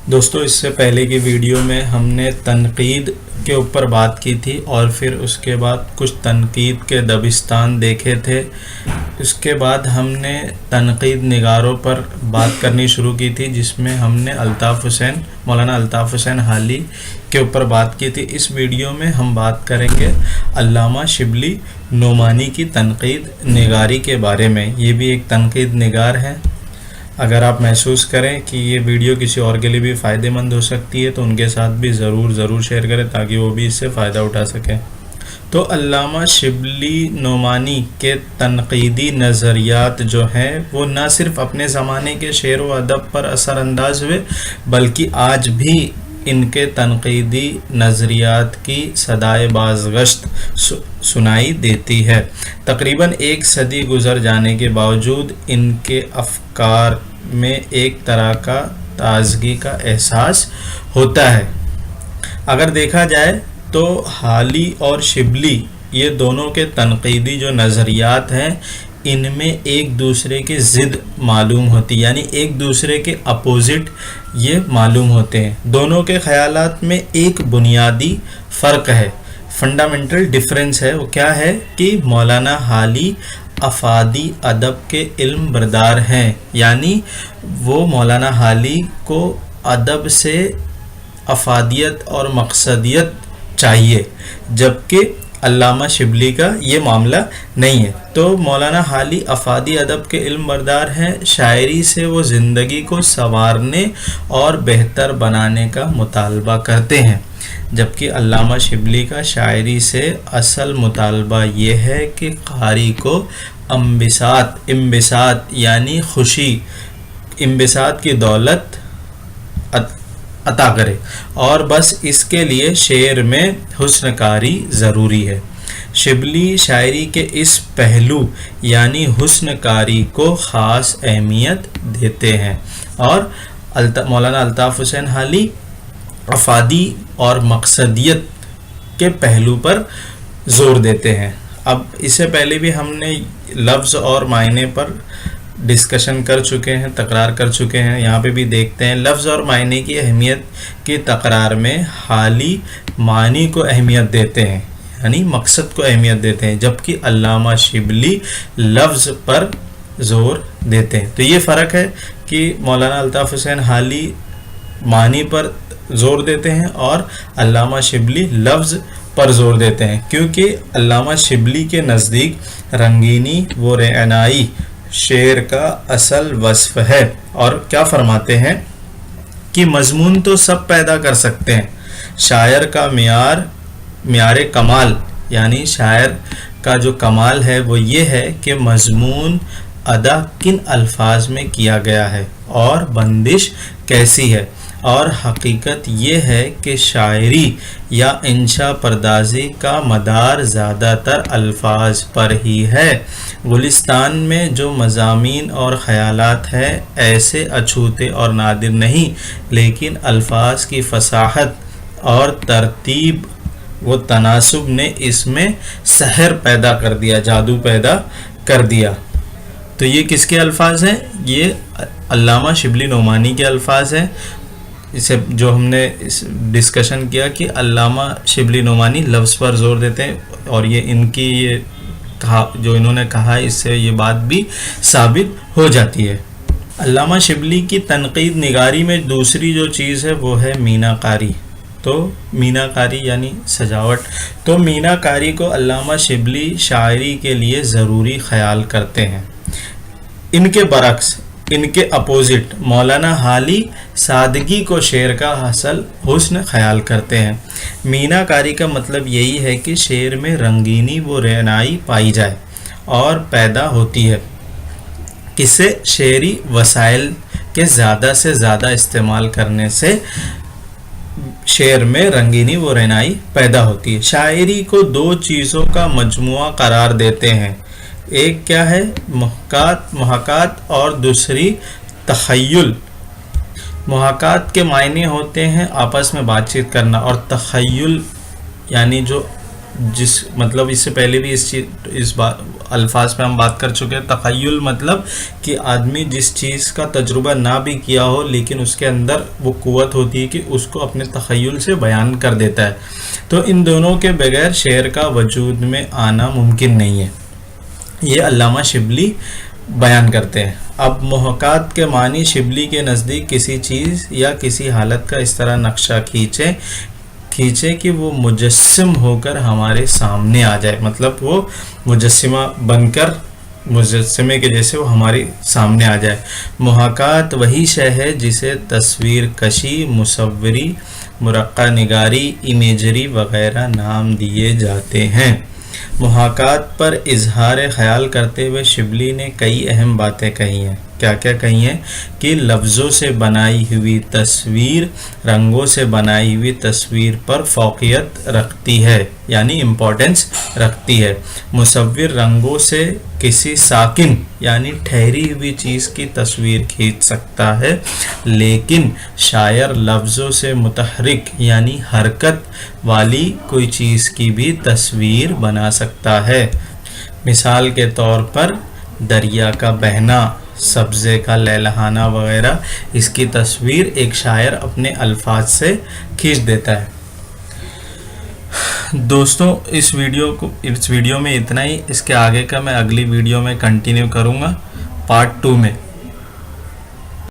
دوستو اس سے پہلے کی ویڈیو میں ہم نے تنقید کے اوپر بات کی تھی اور پھر اس کے بعد کچھ تنقید کے دبستان دیکھے تھے. اس کے بعد ہم نے تنقید نگاروں پر بات کرنی شروع کی تھی جس میں ہم نے مولانا الطاف حسین حالی کے اوپر بات کی تھی. اس ویڈیو میں ہم بات کریں گے علامہ شبلی نعمانی کی تنقید نگاری کے بارے میں. یہ بھی ایک تنقید نگار ہے. اگر آپ محسوس کریں کہ یہ ویڈیو کسی اور کے لیے بھی فائدہ مند ہو سکتی ہے تو ان کے ساتھ بھی ضرور شیئر کریں تاکہ وہ بھی اس سے فائدہ اٹھا سکیں. تو علامہ شبلی نعمانی کے تنقیدی نظریات جو ہیں وہ نہ صرف اپنے زمانے کے شعر و ادب پر اثر انداز ہوئے بلکہ آج بھی ان کے تنقیدی نظریات کی صدائے بازگشت سنائی دیتی ہے. تقریباً ایک صدی گزر جانے کے باوجود ان کے افکار میں ایک طرح کا تازگی کا احساس ہوتا ہے. اگر دیکھا جائے تو حالی اور شبلی یہ دونوں کے تنقیدی جو نظریات ہیں ان میں ایک دوسرے کے ضد معلوم ہوتی، یعنی ایک دوسرے کے اپوزٹ یہ معلوم ہوتے ہیں. دونوں کے خیالات میں ایک بنیادی فرق ہے، فنڈامنٹل ڈیفرنس ہے. وہ کیا ہے کہ مولانا حالی افادی ادب کے علم بردار ہیں، یعنی وہ مولانا حالی کو ادب سے افادیت اور مقصدیت چاہیے جبکہ علامہ شبلی کا یہ معاملہ نہیں ہے. تو مولانا حالی افادی ادب کے علم بردار ہیں، شاعری سے وہ زندگی کو سنوارنے اور بہتر بنانے کا مطالبہ کرتے ہیں، جبکہ علامہ شبلی کا شاعری سے اصل مطالبہ یہ ہے کہ قاری کو انبساط یعنی خوشی، انبساط کی دولت عطا کرے اور بس اس کے لیے شعر میں حسن کاری ضروری ہے. شبلی شاعری کے اس پہلو یعنی حسن کاری کو خاص اہمیت دیتے ہیں اور مولانا الطاف حسین حالی افادی اور مقصدیت کے پہلو پر زور دیتے ہیں. اب اس سے پہلے بھی ہم نے لفظ اور معنی پر ڈسکشن کر چکے ہیں، تکرار کر چکے ہیں. یہاں پہ بھی دیکھتے ہیں لفظ اور معنی کی اہمیت کی تکرار میں حالی معنی کو اہمیت دیتے ہیں، یعنی مقصد کو اہمیت دیتے ہیں، جبکہ علامہ شبلی لفظ پر زور دیتے ہیں. تو یہ فرق ہے کہ مولانا الطاف حسین حالی معنی پر زور دیتے ہیں اور علامہ شبلی لفظ پر زور دیتے ہیں، کیونکہ علامہ شبلی کے نزدیک رنگینی و رعنائی شعر کا اصل وصف ہے. اور کیا فرماتے ہیں کہ مضمون تو سب پیدا کر سکتے ہیں، شاعر کا معیار کمال، یعنی شاعر کا جو کمال ہے وہ یہ ہے کہ مضمون ادا کن الفاظ میں کیا گیا ہے اور بندش کیسی ہے. اور حقیقت یہ ہے کہ شاعری یا انشا پردازی کا مدار زیادہ تر الفاظ پر ہی ہے. گلستان میں جو مضامین اور خیالات ہیں ایسے اچھوتے اور نادر نہیں، لیکن الفاظ کی فصاحت اور ترتیب و تناسب نے اس میں سحر پیدا کر دیا، جادو پیدا کر دیا. تو یہ کس کے الفاظ ہیں؟ یہ علامہ شبلی نعمانی کے الفاظ ہیں. اسے جو ہم نے ڈسکشن کیا کہ علامہ شبلی نعمانی لفظ پر زور دیتے ہیں اور یہ ان کی یہ جو انہوں نے کہا اس سے یہ بات بھی ثابت ہو جاتی ہے. علامہ شبلی کی تنقید نگاری میں دوسری جو چیز ہے وہ ہے میناکاری. تو میناکاری یعنی سجاوٹ. تو میناکاری کو علامہ شبلی شاعری کے لیے ضروری خیال کرتے ہیں. ان کے برعکس، ان کے اپوزٹ مولانا حالی سادگی کو شعر کا حسن خیال کرتے ہیں. میناکاری کا مطلب یہی ہے کہ شعر میں رنگینی و رعنائی پائی جائے اور پیدا ہوتی ہے، کس سے؟ شعری وسائل کے زیادہ سے زیادہ استعمال کرنے سے شعر میں رنگینی و رعنائی پیدا ہوتی ہے. شاعری کو دو چیزوں کا مجموعہ قرار دیتے ہیں، ایک کیا ہے؟ محاکات اور دوسری تخیل. محاکات کے معنی ہوتے ہیں آپس میں بات چیت کرنا اور تخیل یعنی جو جس مطلب اس سے پہلے بھی اس الفاظ پہ ہم بات کر چکے ہیں. تخیل مطلب کہ آدمی جس چیز کا تجربہ نہ بھی کیا ہو لیکن اس کے اندر وہ قوت ہوتی ہے کہ اس کو اپنے تخیل سے بیان کر دیتا ہے. تو ان دونوں کے بغیر شعر کا وجود میں آنا ممکن نہیں ہے. یہ علامہ شبلی بیان کرتے ہیں. اب محاکات کے معنی شبلی کے نزدیک کسی چیز یا کسی حالت کا اس طرح نقشہ کھینچے کہ وہ مجسم ہو کر ہمارے سامنے آ جائے. مطلب وہ مجسمہ بن کر مجسمے کے جیسے وہ ہمارے سامنے آ جائے. محاکات وہی شے ہے جسے تصویر کشی، مصوری، مرقع نگاری، امیجری وغیرہ نام دیے جاتے ہیں. محاکات پر اظہار خیال کرتے ہوئے شبلی نے کئی اہم باتیں کہی ہیں. کیا کہی ہیں؟ کہ لفظوں سے بنائی ہوئی تصویر رنگوں سے بنائی ہوئی تصویر پر فوقیت رکھتی ہے، یعنی امپورٹنس رکھتی ہے. مصور رنگوں سے کسی ساکن یعنی ٹھہری ہوئی چیز کی تصویر کھینچ سکتا ہے، لیکن شاعر لفظوں سے متحرک یعنی حرکت والی کوئی چیز کی بھی تصویر بنا سکتا ہے. مثال کے طور پر دریا کا بہنا، سبزے کا لہلہانا وغیرہ، اس کی تصویر ایک شاعر اپنے الفاظ سے کھینچ دیتا ہے. دوستوں اس ویڈیو میں اتنا ہی. اس کے آگے کا میں اگلی ویڈیو میں کنٹینیو کروں گا پارٹ 2 میں.